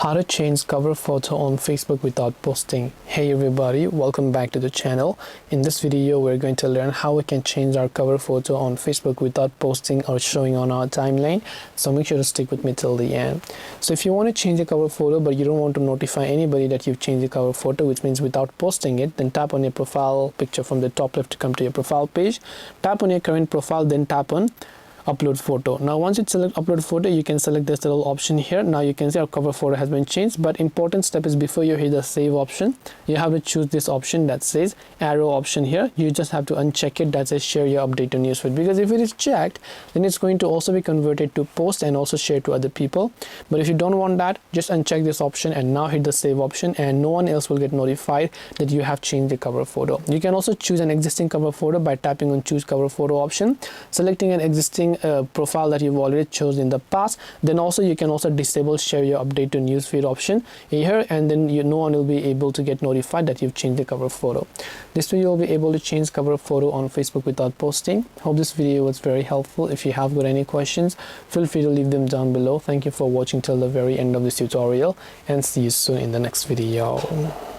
How to change cover photo on Facebook without posting. Hey everybody, welcome back to the channel. In this video we're going to learn how we can change our cover photo on Facebook without posting or showing on our timeline. So make sure to stick with me till the end. So if you want to change a cover photo but you don't want to notify anybody that you've changed the cover photo, which means without posting it, then tap on your profile picture from the top left to come to your profile page. Tap on your current profile, then tap on upload photo. Now once you select upload photo, you can select this little option here. Now you can see our cover photo has been changed, but important step is before you hit the save option, you have to choose this option that says arrow option here. You just have to uncheck it that says share your update to newsfeed, because if it is checked, then it's going to also be converted to post and also share to other people. But if you don't want that, just uncheck this option and now hit the save option, and no one else will get notified that you have changed the cover photo. You can also choose an existing cover photo by tapping on choose cover photo option, selecting an existing profile that you've already chosen in the past. Then also you can also disable share your update to newsfeed option here, and then no one will be able to get notified that you've changed the cover photo. This way you'll be able to change cover photo on Facebook without posting. Hope this video was very helpful. If you have got any questions, feel free to leave them down below. Thank you for watching till the very end of this tutorial, and see you soon in the next video.